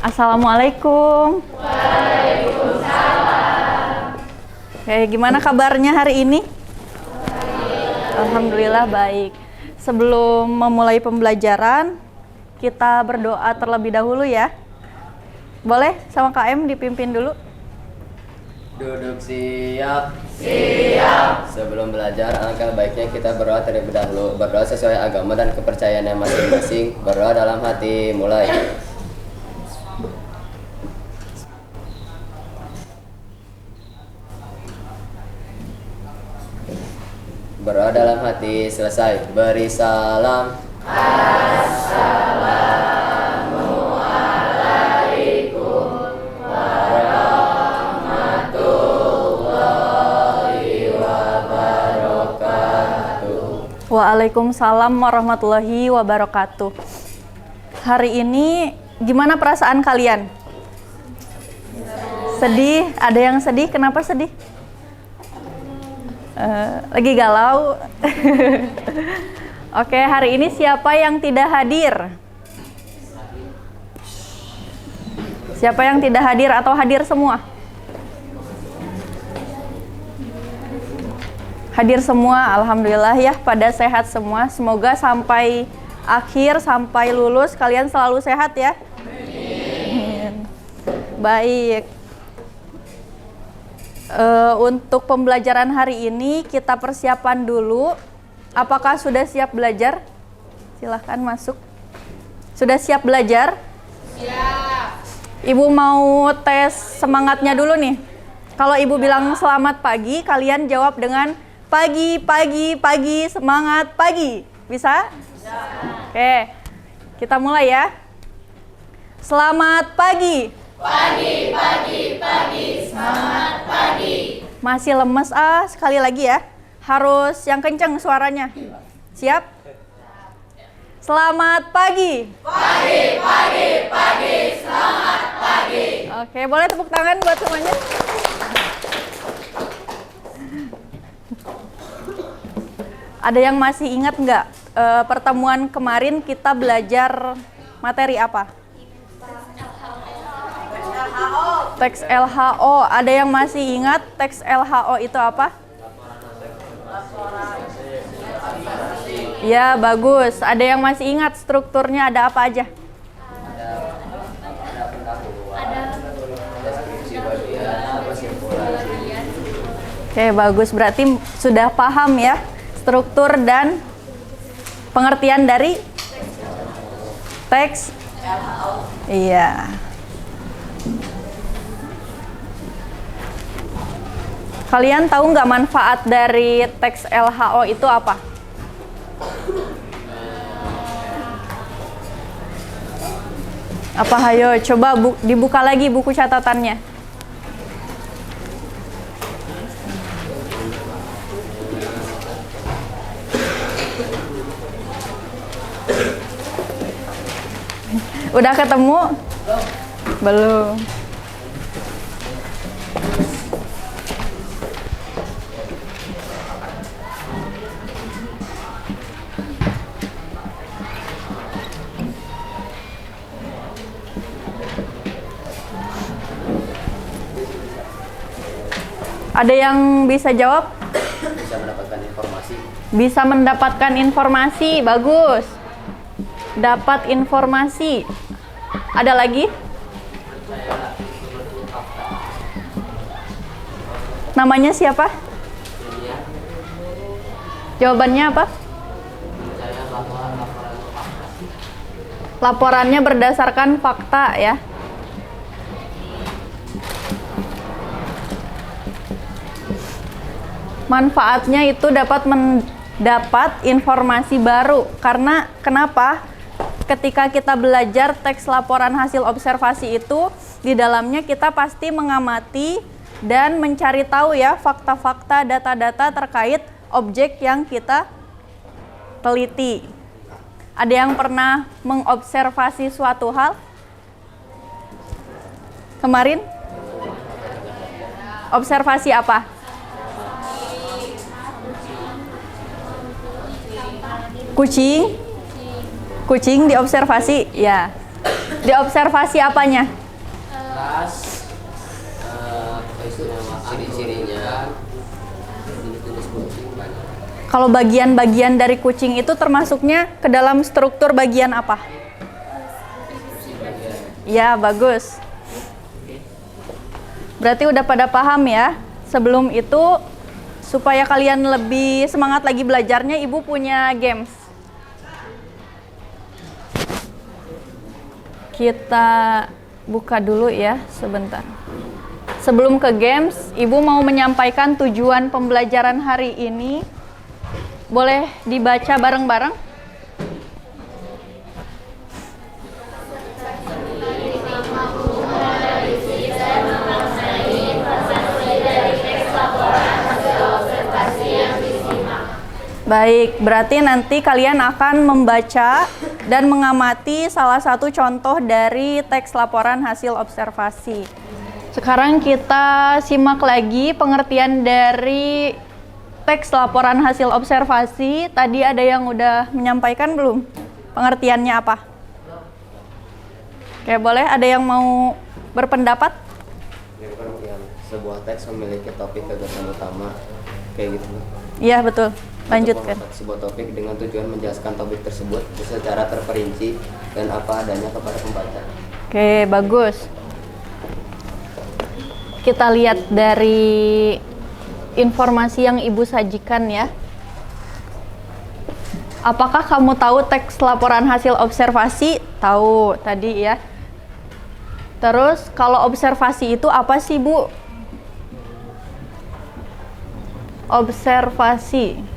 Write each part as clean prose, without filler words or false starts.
Assalamualaikum. Oke, gimana kabarnya hari ini? Alhamdulillah baik. Sebelum memulai pembelajaran, kita berdoa terlebih dahulu ya. Boleh sama KM dipimpin dulu? Duduk siap. Siap. Sebelum belajar, alangkah baiknya kita berdoa terlebih dahulu. Berdoa sesuai agama dan kepercayaan yang masing-masing. Berdoa dalam hati. Mulai. Berdoa dalam hati. Selesai. Beri salam. Waalaikumsalam warahmatullahi wabarakatuh. Hari ini gimana perasaan kalian? Sedih? Ada yang sedih? Kenapa sedih? Lagi galau? Oke, hari ini siapa yang tidak hadir? Siapa yang tidak hadir atau hadir semua? Hadir semua, alhamdulillah ya, pada sehat semua. Semoga sampai akhir, sampai lulus kalian selalu sehat ya. Amin. Baik. Untuk pembelajaran hari ini kita persiapan dulu. Apakah sudah siap belajar? Silahkan masuk. Sudah siap belajar? Siap. Ibu mau tes semangatnya dulu nih. Kalau ibu bilang selamat pagi, kalian jawab dengan pagi, pagi, pagi, semangat pagi. Bisa? Bisa. Oke, kita mulai ya. Selamat pagi. Pagi, pagi, pagi, semangat pagi. Masih lemes sekali lagi ya. Harus yang kenceng suaranya. Siap? Selamat pagi. Pagi, pagi, pagi, selamat pagi. Oke, boleh tepuk tangan buat semuanya. Ada yang masih ingat nggak pertemuan kemarin kita belajar materi apa? Teks LHO. Ada yang masih ingat teks LHO itu apa? Ya, bagus. Ada yang masih ingat strukturnya ada apa aja? Oke, bagus. Berarti sudah paham ya struktur dan pengertian dari teks LHO. Iya. Kalian tahu nggak manfaat dari teks LHO itu apa? Apa, hayo coba dibuka lagi buku catatannya. Udah ketemu? Belum. Ada yang bisa jawab? Bisa mendapatkan informasi. Bisa mendapatkan informasi, bagus. Dapat informasi. Ada lagi? Namanya siapa? Jawabannya apa? Laporannya berdasarkan fakta ya. Manfaatnya itu dapat mendapat informasi baru. Karena kenapa? Ketika kita belajar teks laporan hasil observasi itu, di dalamnya kita pasti mengamati dan mencari tahu ya fakta-fakta, data-data terkait objek yang kita teliti. Ada yang pernah mengobservasi suatu hal? Kemarin? Observasi apa? Kucing? Kucing diobservasi? Ya. Diobservasi apanya? Tas, ciri-cirinya, jenis kucing banyak. Kalau bagian-bagian dari kucing itu termasuknya ke dalam struktur bagian apa? Ya, bagus. Berarti udah pada paham ya. Sebelum itu, supaya kalian lebih semangat lagi belajarnya, Ibu punya games. Kita buka dulu ya, sebentar. Sebelum ke games, Ibu mau menyampaikan tujuan pembelajaran hari ini. Boleh dibaca bareng-bareng? Baik, berarti nanti kalian akan membaca dan mengamati salah satu contoh dari teks laporan hasil observasi. Sekarang kita simak lagi pengertian dari teks laporan hasil observasi. Tadi ada yang udah menyampaikan belum? Pengertiannya apa? Oke, boleh ada yang mau berpendapat? Yang sebuah teks memiliki topik gagasan utama, kayak gitu. Iya, betul. Lanjutkan. Sebuah topik dengan tujuan menjelaskan topik tersebut secara terperinci dan apa adanya kepada pembaca. Oke, bagus. Kita lihat dari informasi yang Ibu sajikan ya. Apakah kamu tahu teks laporan hasil observasi? Tahu tadi ya. Terus kalau observasi itu apa sih, Bu? Observasi.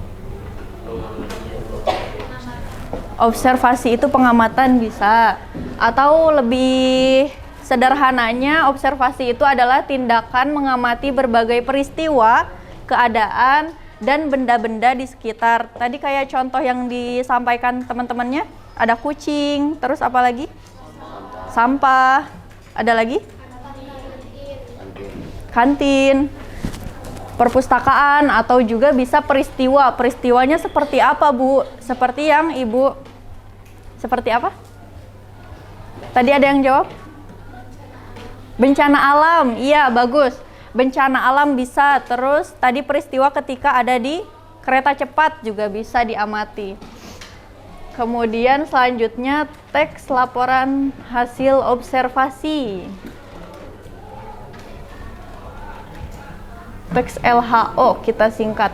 Observasi itu pengamatan bisa. Atau lebih sederhananya, observasi itu adalah tindakan mengamati berbagai peristiwa, keadaan, dan benda-benda di sekitar. Tadi kayak contoh yang disampaikan teman-temannya, ada kucing, terus apa lagi? Sampah. Ada lagi? Kantin. Perpustakaan, atau juga bisa peristiwa. Peristiwanya seperti apa, Bu? Seperti yang Ibu... Seperti apa? Tadi ada yang jawab? Bencana alam. Iya, bagus. Bencana alam bisa. Terus tadi peristiwa ketika ada di kereta cepat juga bisa diamati. Kemudian selanjutnya teks laporan hasil observasi. Teks LHO kita singkat.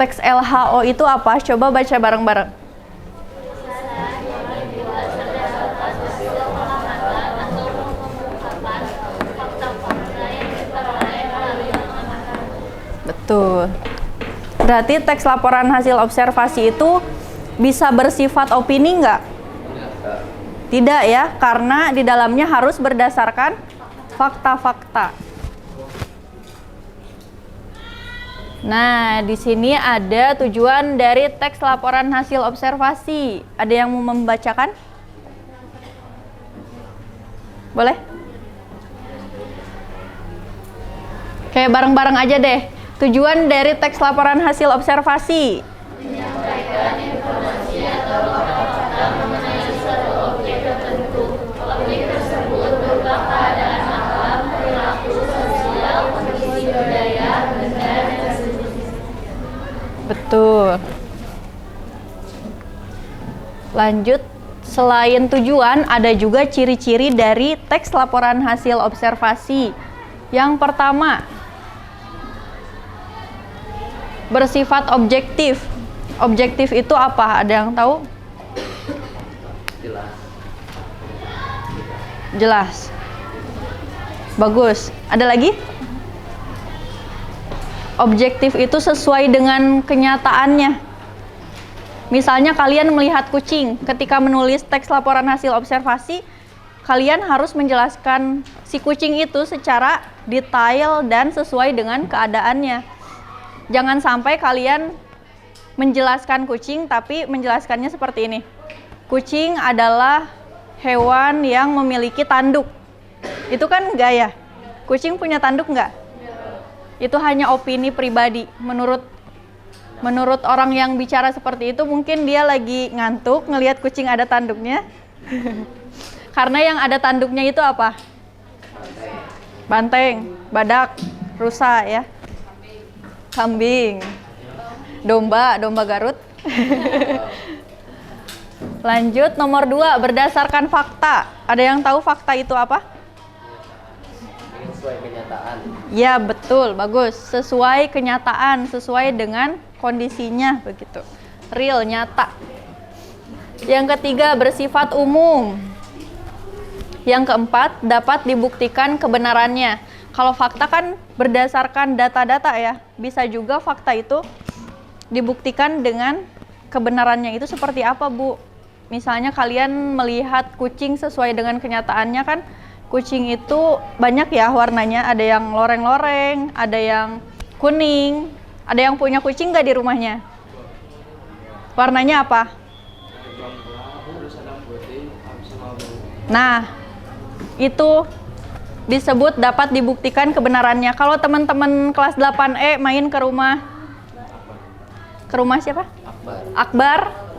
Teks LHO itu apa? Coba baca bareng-bareng. Betul. Berarti teks laporan hasil observasi itu bisa bersifat opini nggak? Tidak ya, karena di dalamnya harus berdasarkan fakta-fakta. Nah, di sini ada tujuan dari teks laporan hasil observasi. Ada yang mau membacakan? Boleh? Oke, bareng-bareng aja deh. Tujuan dari teks laporan hasil observasi. Menyampaikan informasi atau fakta mengenai suatu objek tertentu. Objek tersebut berupa keadaan alam, perilaku sosial, kondisi budaya, benda, dan sejenisnya. Betul. Lanjut, selain tujuan, ada juga ciri-ciri dari teks laporan hasil observasi. Yang pertama, bersifat objektif. Objektif itu apa? Ada yang tahu? Jelas. Jelas. Bagus. Ada lagi? Objektif itu sesuai dengan kenyataannya. Misalnya kalian melihat kucing, ketika menulis teks laporan hasil observasi, kalian harus menjelaskan si kucing itu secara detail dan sesuai dengan keadaannya. Jangan sampai kalian menjelaskan kucing tapi menjelaskannya seperti ini. Kucing adalah hewan yang memiliki tanduk. Itu kan enggak ya? Kucing punya tanduk enggak? Itu hanya opini pribadi. Menurut orang yang bicara seperti itu, mungkin dia lagi ngantuk ngelihat kucing ada tanduknya. Karena yang ada tanduknya itu apa? Banteng, badak, rusa ya. Kambing. Domba Garut. Lanjut nomor 2, berdasarkan fakta. Ada yang tahu fakta itu apa? Sesuai kenyataan. Ya, betul, bagus. Sesuai kenyataan, sesuai dengan kondisinya begitu. Real, nyata. Yang ketiga, bersifat umum. Yang keempat, dapat dibuktikan kebenarannya. Kalau fakta kan berdasarkan data-data ya. Bisa juga fakta itu dibuktikan dengan kebenarannya itu seperti apa, Bu? Misalnya kalian melihat kucing sesuai dengan kenyataannya kan, kucing itu banyak ya warnanya, ada yang loreng-loreng, ada yang kuning. Ada yang punya kucing nggak di rumahnya? Warnanya apa? Nah, itu disebut dapat dibuktikan kebenarannya. Kalau teman-teman kelas 8E main ke rumah siapa? Akbar.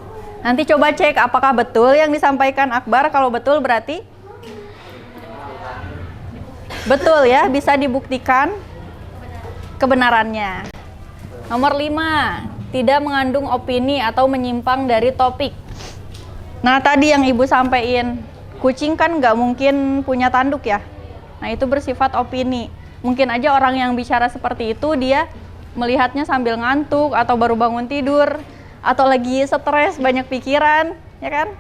Nanti coba cek apakah betul yang disampaikan Akbar. Kalau betul berarti betul ya, bisa dibuktikan kebenarannya. Nomor 5, tidak mengandung opini atau menyimpang dari topik. Nah, tadi yang Ibu sampaikan, kucing kan nggak mungkin punya tanduk ya. Nah, itu bersifat opini. Mungkin aja orang yang bicara seperti itu dia melihatnya sambil ngantuk atau baru bangun tidur atau lagi stres, banyak pikiran, ya kan?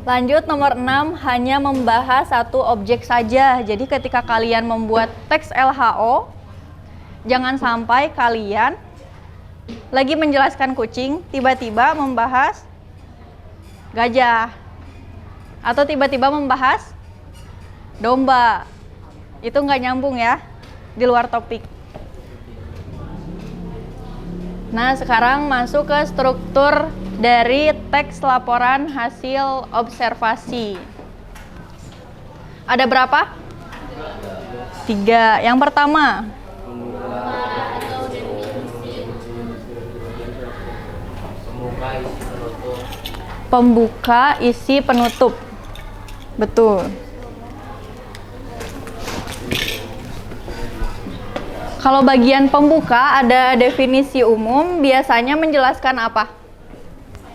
Lanjut nomor 6, hanya membahas satu objek saja. Jadi ketika kalian membuat teks LHO, jangan sampai kalian lagi menjelaskan kucing, tiba-tiba membahas gajah. Atau tiba-tiba membahas domba. Itu nggak nyambung ya, di luar topik. Nah, sekarang masuk ke struktur dari teks laporan hasil observasi. Ada berapa? 3. Yang pertama, pembuka, isi, penutup. Betul. Kalau bagian pembuka ada definisi umum, biasanya menjelaskan apa?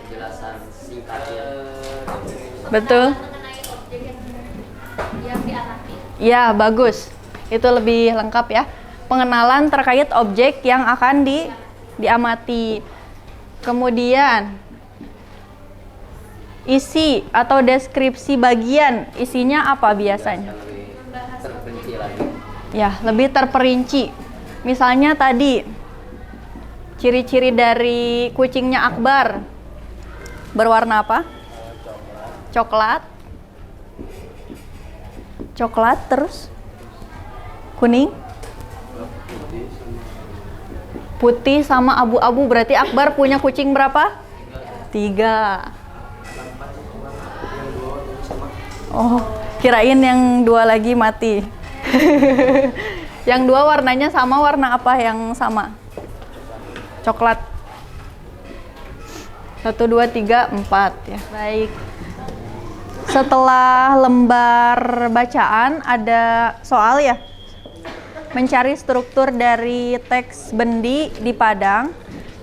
Penjelasan singkatnya. Betul. Ya, bagus. Itu lebih lengkap ya. Pengenalan terkait objek yang akan diamati. Kemudian isi atau deskripsi bagian, isinya apa biasanya? Lebih terperinci lagi. Ya, lebih terperinci. Misalnya tadi ciri-ciri dari kucingnya Akbar berwarna apa? Coklat. Coklat terus kuning, putih sama abu-abu. Berarti Akbar punya kucing berapa? 3. Oh, kirain yang 2 lagi mati. Yang 2 warnanya sama, warna apa yang sama? Coklat. 1, 2, 3, 4 ya. Baik. Setelah lembar bacaan ada soal ya. Mencari struktur dari teks bendi di Padang.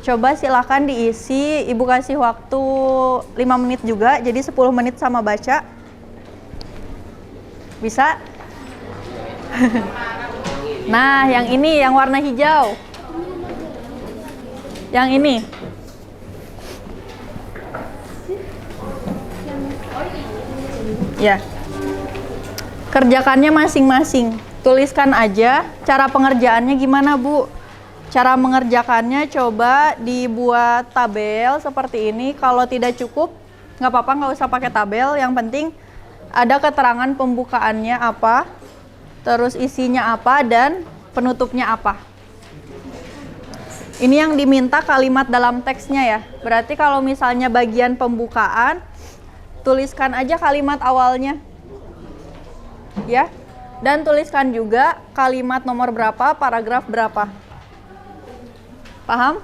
Coba silakan diisi. Ibu kasih waktu 5 menit juga, jadi 10 menit sama baca. Bisa? Nah, yang ini, yang warna hijau. Yang ini. Ya. Kerjakannya masing-masing. Tuliskan aja cara pengerjaannya gimana, Bu. Cara mengerjakannya coba dibuat tabel seperti ini. Kalau tidak cukup, nggak apa-apa, nggak usah pakai tabel. Yang penting ada keterangan pembukaannya apa, terus isinya apa, dan penutupnya apa. Ini yang diminta kalimat dalam teksnya ya. Berarti kalau misalnya bagian pembukaan, tuliskan aja kalimat awalnya. Ya. Dan tuliskan juga kalimat nomor berapa, paragraf berapa. Paham?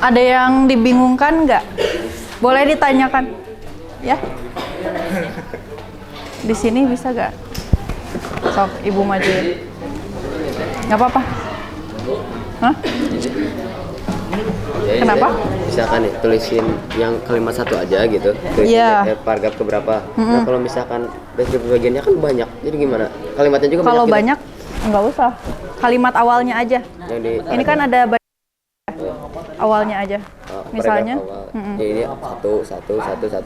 Ada yang dibingungkan nggak? Boleh ditanyakan, ya? Di sini bisa nggak? Sok, ibu maju ya. Nggak apa-apa. Hah? Jadi, Kenapa? Misalkan nih, tulisin yang kalimat satu aja gitu. Iya. Paragraf keberapa. Nah kalau misalkan deskripsi bagiannya kan banyak, jadi gimana? Kalimatnya juga Kalau banyak. banyak, nggak usah. Kalimat awalnya aja. Ini kan ada awalnya aja. Misalnya, ya ini satu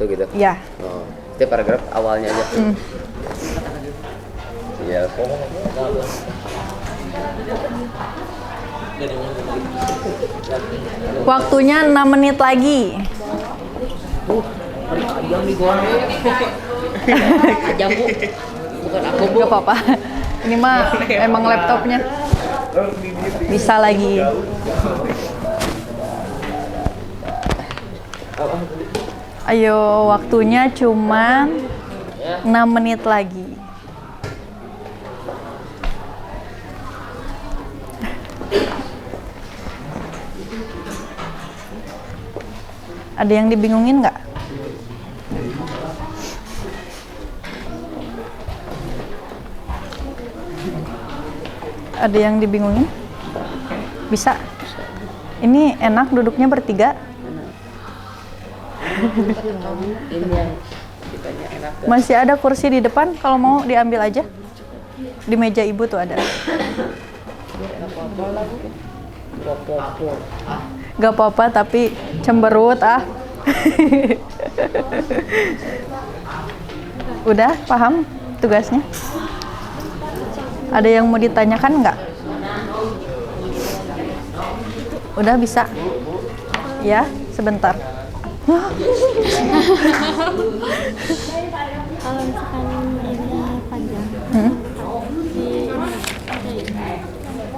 gitu. ya. Oh, itu paragraf awalnya aja. Iya. Waktunya 6 menit lagi. Gak apa-apa. Ini mah emang laptopnya. Bisa lagi. Ayo, waktunya cuma 6 menit lagi. Ada yang dibingungin nggak? Ada yang dibingungin? Bisa? Ini enak duduknya bertiga? Masih ada kursi di depan, kalau mau diambil aja. Di meja ibu tuh ada. Gak apa-apa, tapi cemberut ah. Udah paham tugasnya? Ada yang mau ditanyakan nggak? Udah bisa? Ya, sebentar. Kalau misalkan ini panjang,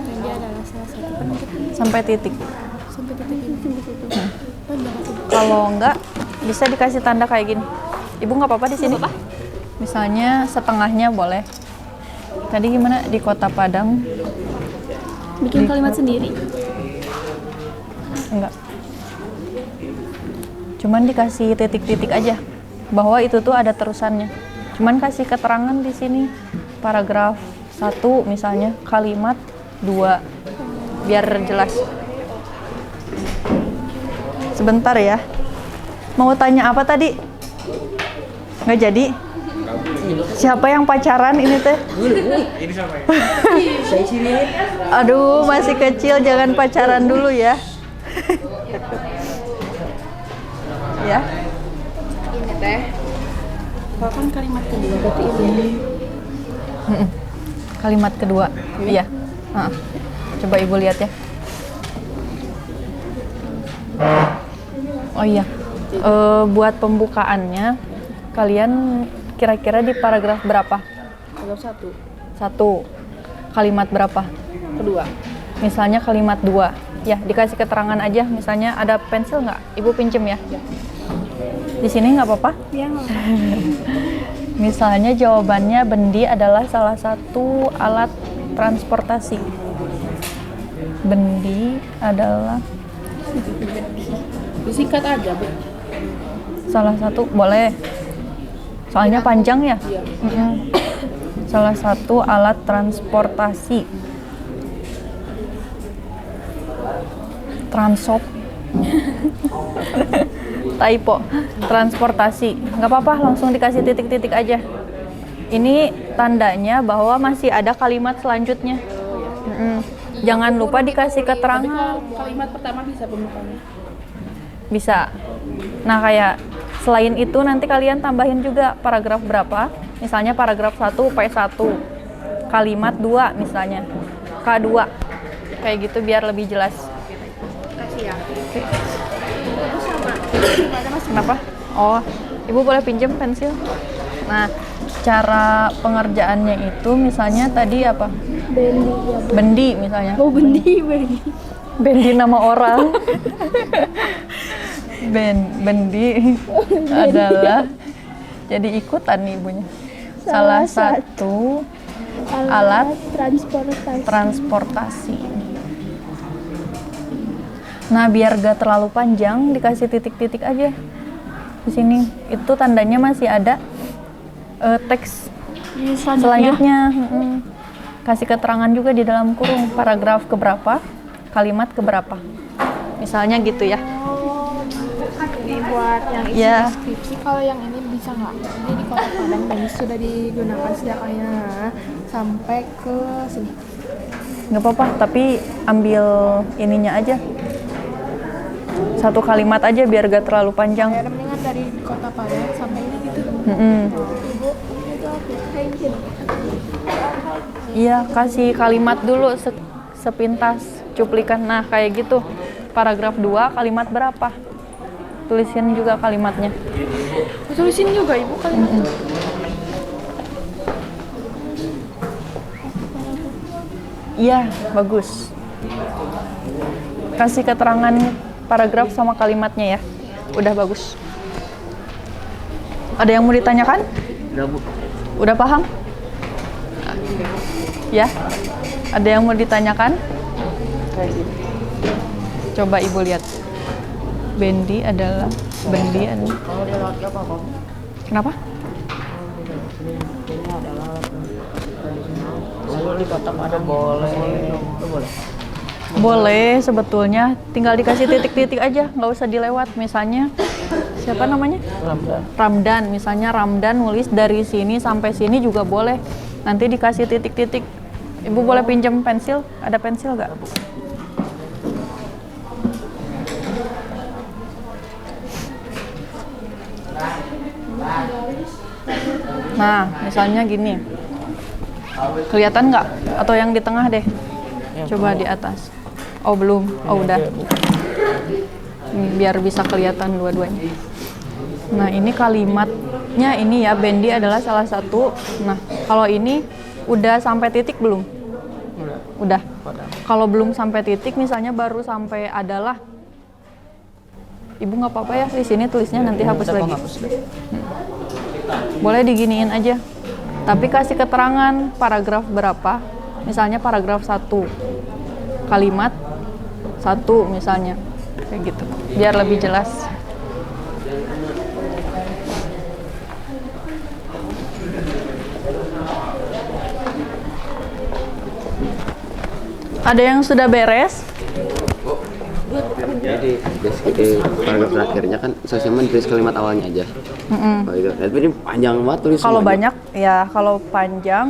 dia adalah salah satu penentuan Sampai titik. sampai titik ini sampai situ. Kalau enggak, bisa dikasih tanda kayak gini. Ibu nggak apa-apa di sini? Misalnya setengahnya boleh. Tadi gimana di Kota Padang? Bikin kalimat sendiri. Enggak. Cuman dikasih titik-titik aja bahwa itu tuh ada terusannya. Cuman kasih keterangan di sini paragraf 1 misalnya, kalimat 2 biar jelas. Sebentar ya. Mau tanya apa tadi? Nggak jadi? Siapa yang pacaran ini teh? Ini siapa ya? Aduh, masih kecil, jangan pacaran dulu ya. Ya. Ini teh. Bahkan kalimat kedua berarti ini. Kalimat kedua. Iya. Coba ibu lihat ya. Oh iya. Buat pembukaannya kalian kira-kira di paragraf berapa? Paragraf 1. 1. Kalimat berapa? Kedua. Misalnya kalimat 2. Ya, dikasih keterangan aja. Misalnya ada pensil nggak? Ibu pinjem ya? Di sini nggak apa-apa? Iya. Misalnya jawabannya bendi adalah salah satu alat transportasi. Bendi adalah Disingkat aja, Bu. salah satu, boleh. Soalnya panjang ya? Iya. Salah satu alat transportasi. Transop. Typo. Transportasi. Nggak apa-apa, langsung dikasih titik-titik aja. Ini tandanya bahwa masih ada kalimat selanjutnya. Jangan lupa dikasih Tapi keterangan. kalau kalimat pertama bisa pembukaannya. Bisa. Nah, kayak selain itu nanti kalian tambahin juga paragraf berapa. Misalnya paragraf 1 P1. Kalimat 2 misalnya. K2. Kayak gitu biar lebih jelas. Kasih ya. Kenapa? Oh, Ibu boleh pinjam pensil? Nah, cara pengerjaannya itu misalnya tadi apa? Bendi ya. Bendi misalnya. Oh, bendi. Bendi nama orang. Bendi adalah jadi ikutan nih ibunya. Salah satu alat transportasi. Nah, biar gak terlalu panjang dikasih titik-titik aja. Di sini itu tandanya masih ada teks selanjutnya. Kasih keterangan juga di dalam kurung paragraf keberapa, kalimat keberapa. Misalnya gitu ya. Ini buat yang isi Ya. deskripsi, kalau yang ini bisa nggak? Ini di Kota Padang dan ini sudah digunakan sejak sampai ke sini. Nggak apa-apa, tapi ambil ininya aja. Satu kalimat aja biar gak terlalu panjang. Ya, mendingan dari Kota Padang sampai ini gitu. Ibu, itu aku kayak gini. Iya, kasih kalimat dulu sepintas cuplikan. Nah, kayak gitu. Paragraf 2 kalimat berapa? Tulisin juga kalimatnya. Tulisin juga Ibu kalimat itu. Iya, bagus. Kasih keterangan paragraf sama kalimatnya ya. Udah bagus. Ada yang mau ditanyakan? Udah, Bu. Udah paham? Ya? Ada yang mau ditanyakan? Coba Ibu lihat. Bendi adalah bendi. Kalau dia laki apa? Kenapa? Kalau di Kota Padang boleh. Boleh. Boleh sebetulnya, tinggal dikasih titik-titik aja, nggak usah dilewat. Misalnya siapa namanya? Ramdan. Misalnya Ramdan nulis dari sini sampai sini juga boleh. Nanti dikasih titik-titik. Ibu boleh pinjam pensil? Ada pensil nggak? Nah, misalnya gini. Kelihatan nggak? Atau yang di tengah deh? Coba di atas. Oh, belum. Oh, udah. Biar bisa kelihatan dua-duanya. Nah, ini kalimatnya ini ya, bendi adalah salah satu. Nah, kalau ini udah sampai titik belum? Udah. Kalau belum sampai titik, misalnya baru sampai adalah. Ibu nggak apa-apa ya, di sini tulisnya nanti hapus lagi. Boleh diginiin aja. Tapi kasih keterangan paragraf berapa. Misalnya paragraf 1. Kalimat 1 misalnya. Kayak gitu. Biar lebih jelas. Ada yang sudah beres? Jadi paragraf terakhirnya kan sosial tulis kalimat awalnya aja. Oh, itu. Tapi ini panjang banget tulis. Kalau semuanya. banyak ya, kalau panjang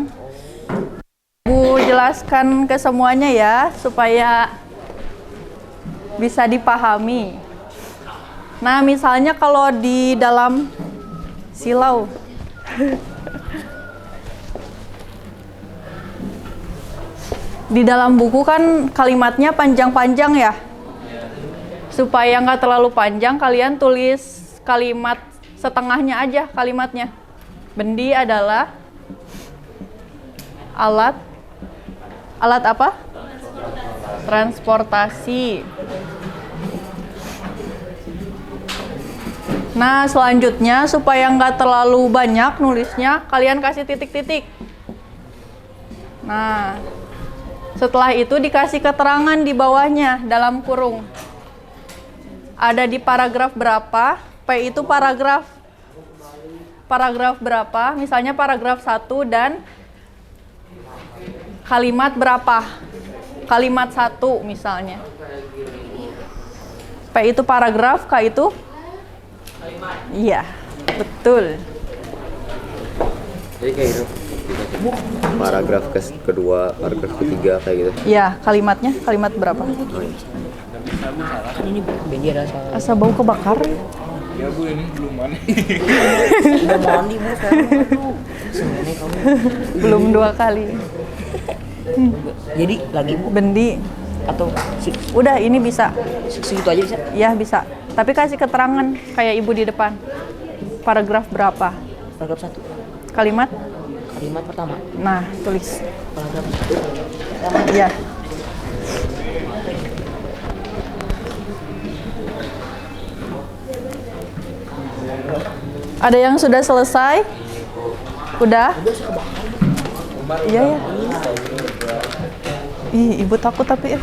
Bu jelaskan ke semuanya ya supaya bisa dipahami. Nah, misalnya kalau di dalam silau di dalam buku kan kalimatnya panjang-panjang ya. Supaya nggak terlalu panjang, kalian tulis kalimat setengahnya aja kalimatnya. Bendi adalah alat apa? Transportasi. Nah, selanjutnya supaya nggak terlalu banyak nulisnya, kalian kasih titik-titik. Nah, setelah itu dikasih keterangan di bawahnya dalam kurung. Ada di paragraf berapa? P itu paragraf berapa? Misalnya paragraf 1 dan kalimat berapa? Kalimat 1 misalnya. P itu paragraf, K itu iya, betul. Jadi kayak gitu. Paragraf kedua, paragraf ketiga kayak gitu. Iya, kalimatnya kalimat berapa? Oh, iya. Ini Bendi ada salah. Asa bau kebakar. Ya Bu, ini belum mandi. Udah mandi Bu sekarang. Aduh. Sebenarnya kamu. Belum 2 kali. Jadi lagi Bu Bendi. atau Udah, ini bisa. segitu aja bisa? Ya, bisa. Tapi kasih keterangan kayak ibu di depan. Paragraf berapa? Paragraf 1. Kalimat? Kalimat pertama. Nah, tulis. Paragraf 1. Iya. Ada yang sudah selesai? Udah? Iya ya. Ih, ibu takut tapi ya.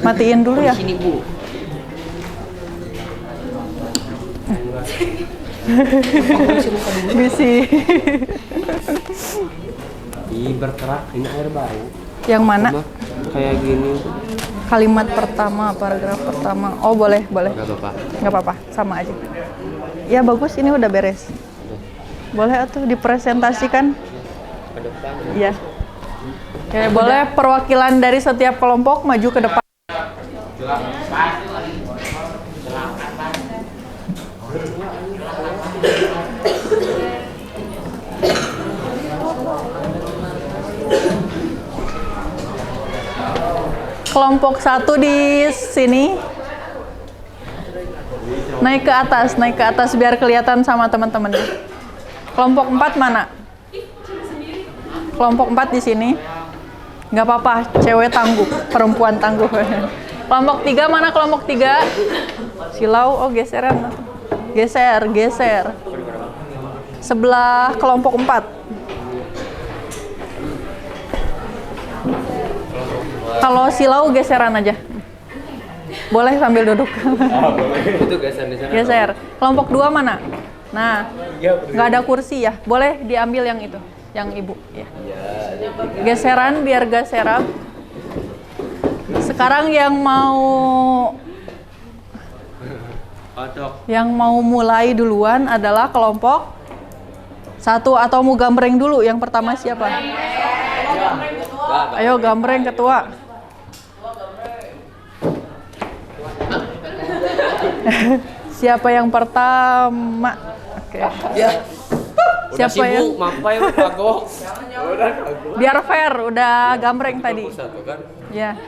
Matiin dulu ya. Sini Bu. Bisi. Ih, bergerak, ini air baru. Yang mana? Kayak gini. Kalimat pertama, paragraf pertama. Oh, boleh, boleh. Gak apa-apa. Nggak apa-apa, sama aja. Ya bagus, ini udah beres. Boleh atuh dipresentasikan? Iya. Oke, boleh perwakilan dari setiap kelompok maju ke depan. Kelompok 1 di sini. Naik ke atas biar kelihatan sama teman-temannya. Kelompok 4 mana? Kelompok 4 di sini. Nggak apa-apa, cewek tangguh, perempuan tangguh. Kelompok 3 mana? Kelompok 3? Silau, oh geseran. Geser. Sebelah kelompok 4. Kalau silau geseran aja. Boleh sambil duduk. Itu geser di sana. Geser. Kelompok 2 mana? Nah, nggak ada kursi ya. Boleh diambil yang itu, yang ibu. Ya. Geseran biar gak serap. Sekarang yang mau mulai duluan adalah kelompok 1 atau mau gambreng dulu? Yang pertama siapa? Ayo gambreng ketua. Siapa yang pertama? Oke. Ya. Siapa yang Mampai kagok. biar fair, udah gambreng tadi. Satu kan. Ya.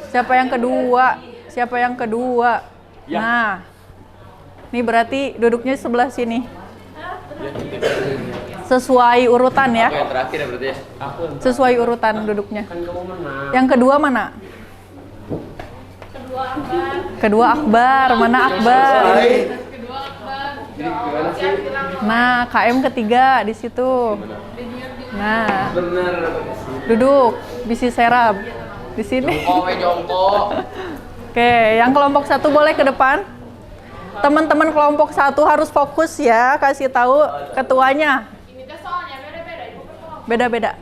Siapa yang kedua? Ya. Nah. Ini berarti duduknya sebelah sini. Sesuai urutan ya. Yang terakhir ya berarti ya. Sesuai urutan duduknya. Kan kamu menang. Yang kedua mana? Kedua Akbar. Mana Akbar? Nah, KM ketiga di situ. Nah, Bener. duduk, bisi serap di sini. Jongkok. Oke, yang kelompok 1 boleh ke depan. Teman-teman kelompok 1 harus fokus ya, kasih tahu ketuanya. Beda-beda.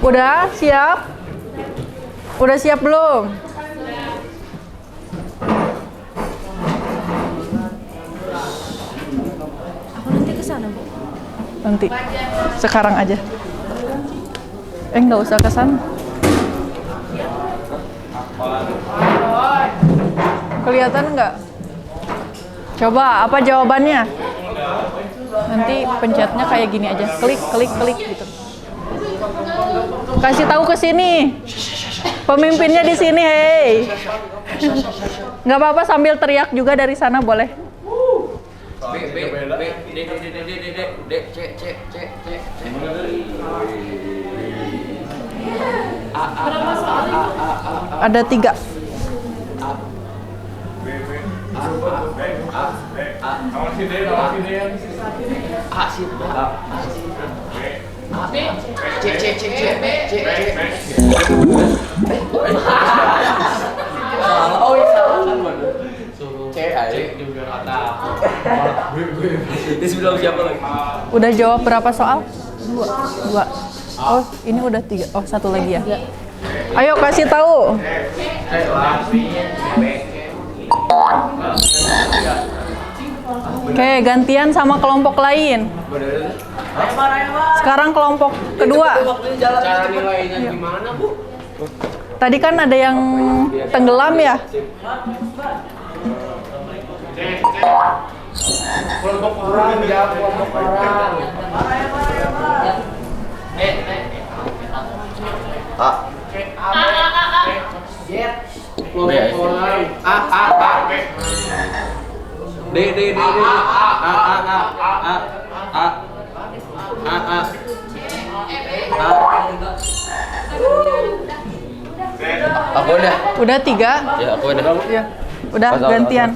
Udah siap? Udah siap belum? Aku nanti ke sana, Bu. Nanti. Sekarang aja. Nggak usah ke sana. Kelihatan nggak? Coba, apa jawabannya? Nanti pencetnya kayak gini aja. Klik gitu. Kasih tahu ke sini. Pemimpinnya di sini, hei. Nggak apa-apa sambil teriak juga dari sana boleh. Ada 3. Udah jawab berapa soal? 2. Oh, ini udah 3. Oh, 1 lagi ya. Ayo kasih tahu. Oke, gantian sama kelompok lain. Sekarang kelompok kedua. Cara nilainya gimana, Bu? Tadi kan ada yang tenggelam ya? Kelompok orang, jawab kelompok orang. Kelompok orang. Aku udah. Udah 3. Ya, aku udah. Ya. Udah gantian.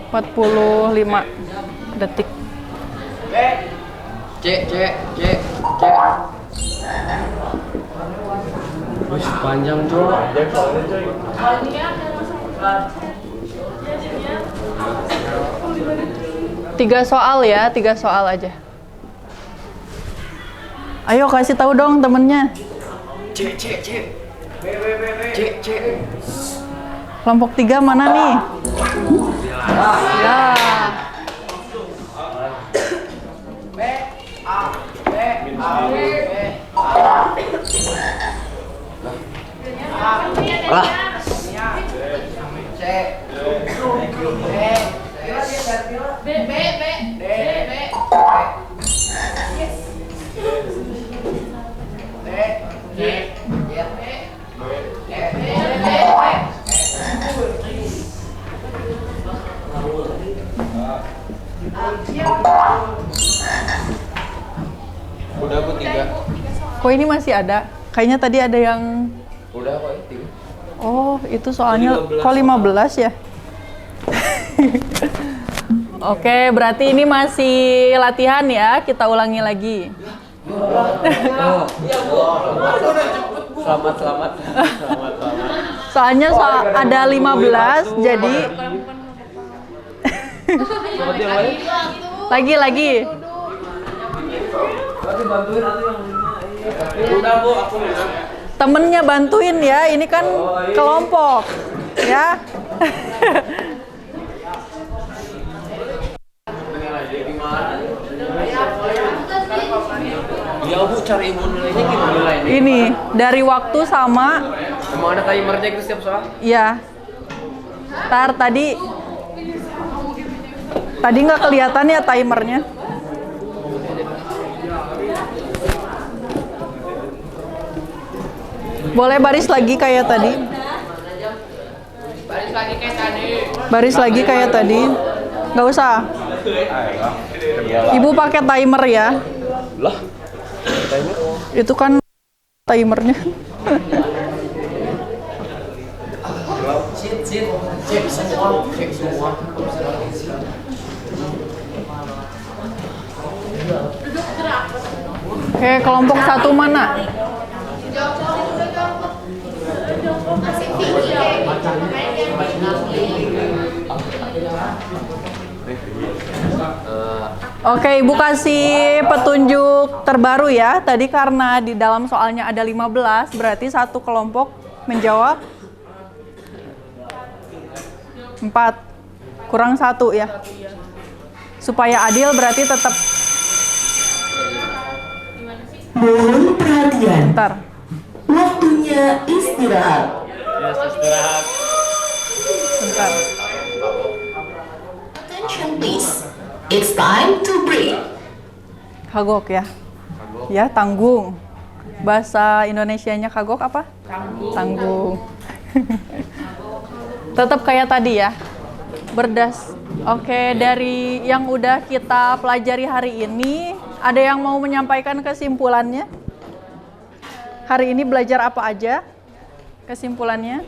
45 detik. C. Wih, panjang, Cok. 3 soal ya, 3 soal aja. Ayo kasih tahu dong temennya. C. Kelompok 3 mana nih? Ya. Udah aku 3. Kok ini masih ada? Kayaknya tadi ada yang... Udah aku 3. Oh, itu soalnya kok 15 ya? Oke, berarti ini masih latihan ya. Kita ulangi lagi. Selamat. Soalnya ada 15, jadi... Lagi. Udah, Bu, aku menang. Temennya bantuin ya, ini kan kelompok ya. Iya, Bu, cari imun nilainya gimana nilainya? Ini dari waktu sama Emang ada timernya gitu setiap soal? ya. Ntar tadi nggak kelihatan ya timernya. Boleh baris lagi kayak tadi. Baris lagi kayak tadi. Nggak usah. Ibu pakai timer ya. Lah, Itu kan timernya. Cek semua. Oke, kelompok 1 mana? Oke, Ibu kasih petunjuk terbaru ya. Tadi karena di dalam soalnya ada 15, berarti satu kelompok menjawab 4. Kurang 1 ya. Supaya adil berarti tetap. Mohon perhatian. Bentar. Waktunya istirahat. Bentar. Attention please. It's time to breathe. Kagok ya. Ya, tanggung. Bahasa Indonesianya kagok apa? Tanggung. Tetap kayak tadi ya. Oke, dari yang udah kita pelajari hari ini, ada yang mau menyampaikan kesimpulannya? Hari ini belajar apa aja? Kesimpulannya?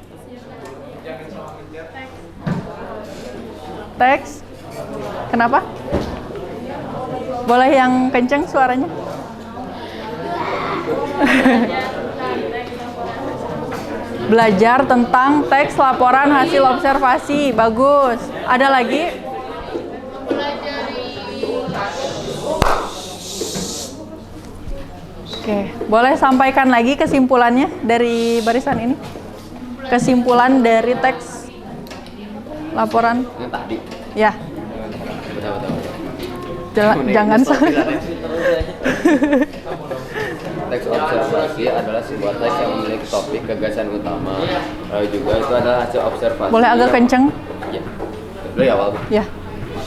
Teks. Kenapa? Boleh yang kenceng suaranya? Belajar tentang teks laporan hasil observasi. Bagus. Ada lagi? Oke, boleh sampaikan lagi kesimpulannya dari barisan ini? Kesimpulan dari teks laporan. Yang tadi. Ya. Jangan salah. Teks observasi adalah sebuah teks yang memiliki topik gagasan utama. Lalu juga itu adalah hasil observasi. Boleh agak kenceng? Ya. Dulu ya, awal. Ya.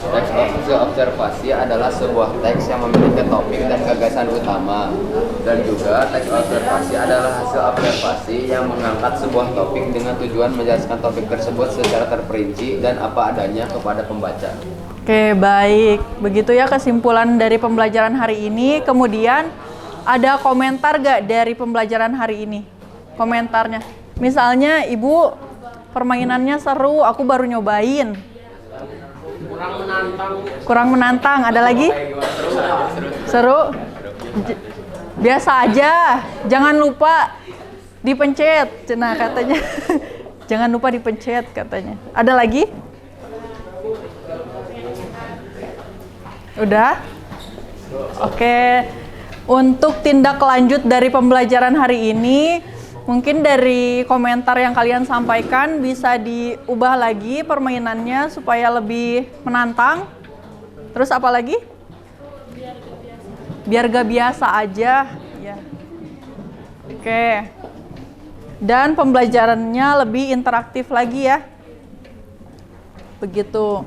Teks hasil observasi adalah sebuah teks yang memiliki topik dan gagasan utama. Dan juga teks observasi adalah hasil observasi yang mengangkat sebuah topik dengan tujuan menjelaskan topik tersebut secara terperinci dan apa adanya kepada pembaca. Oke, baik. Begitu ya kesimpulan dari pembelajaran hari ini. Kemudian ada komentar gak dari pembelajaran hari ini? Komentarnya. Misalnya, Ibu, permainannya seru, aku baru nyobain. Kurang menantang. Ada lagi? Seru? Biasa aja. Jangan lupa dipencet. Nah, katanya. Jangan lupa dipencet, katanya. Ada lagi? Udah? Oke. Untuk tindak lanjut dari pembelajaran hari ini, mungkin dari komentar yang kalian sampaikan bisa diubah lagi permainannya supaya lebih menantang. Terus apa lagi? Biar gak biasa aja. Ya. Oke. Dan pembelajarannya lebih interaktif lagi ya. Begitu.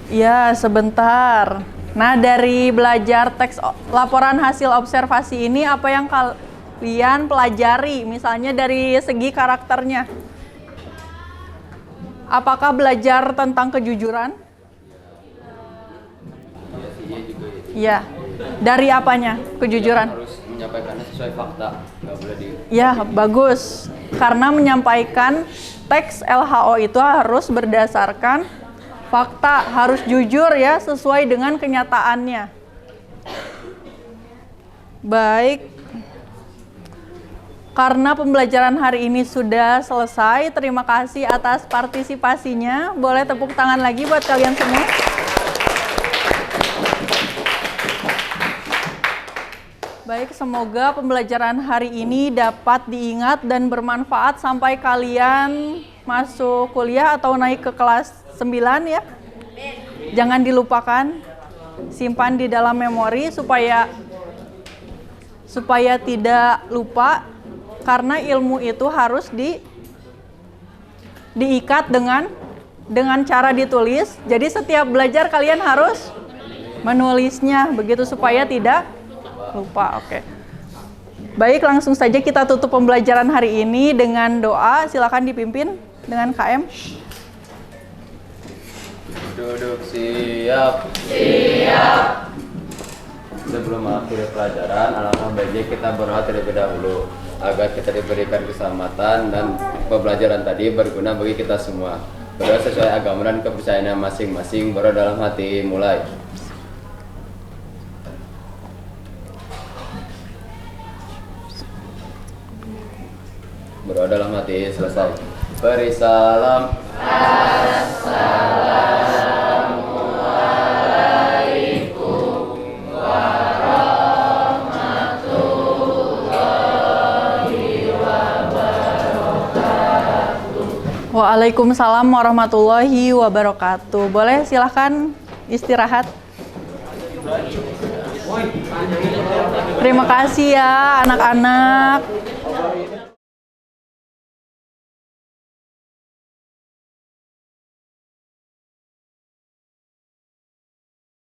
Ya, sebentar. Nah, dari belajar teks laporan hasil observasi ini, apa yang kalian pelajari? Misalnya dari segi karakternya. Apakah belajar tentang kejujuran? Iya. Dari apanya? Kejujuran? Harus menyampaikannya sesuai fakta, nggak boleh di. Ya, bagus. Karena menyampaikan teks LHO itu harus berdasarkan fakta, harus jujur ya, sesuai dengan kenyataannya. Baik. Karena pembelajaran hari ini sudah selesai, terima kasih atas partisipasinya. Boleh tepuk tangan lagi buat kalian semua. Baik, semoga pembelajaran hari ini dapat diingat dan bermanfaat sampai kalian masuk kuliah atau naik ke kelas 9 ya. Jangan dilupakan, simpan di dalam memori supaya tidak lupa, karena ilmu itu harus diikat dengan cara ditulis. Jadi setiap belajar kalian harus menulisnya begitu supaya tidak lupa. Oke. Baik, langsung saja kita tutup pembelajaran hari ini dengan doa. Silakan dipimpin dengan KM. Duduk siap. Siap. Sebelum mengakhiri pelajaran, alangkah baiknya kita berdoa terlebih dahulu agar kita diberikan keselamatan dan pembelajaran tadi berguna bagi kita semua. Berdoa sesuai agama dan kepercayaan masing-masing. Berdoa dalam hati. Mulai. Berdoa dalam hati. Selesai. Beri salam. Waalaikumsalam warahmatullahi wabarakatuh. Boleh silahkan istirahat. Terima kasih ya anak-anak.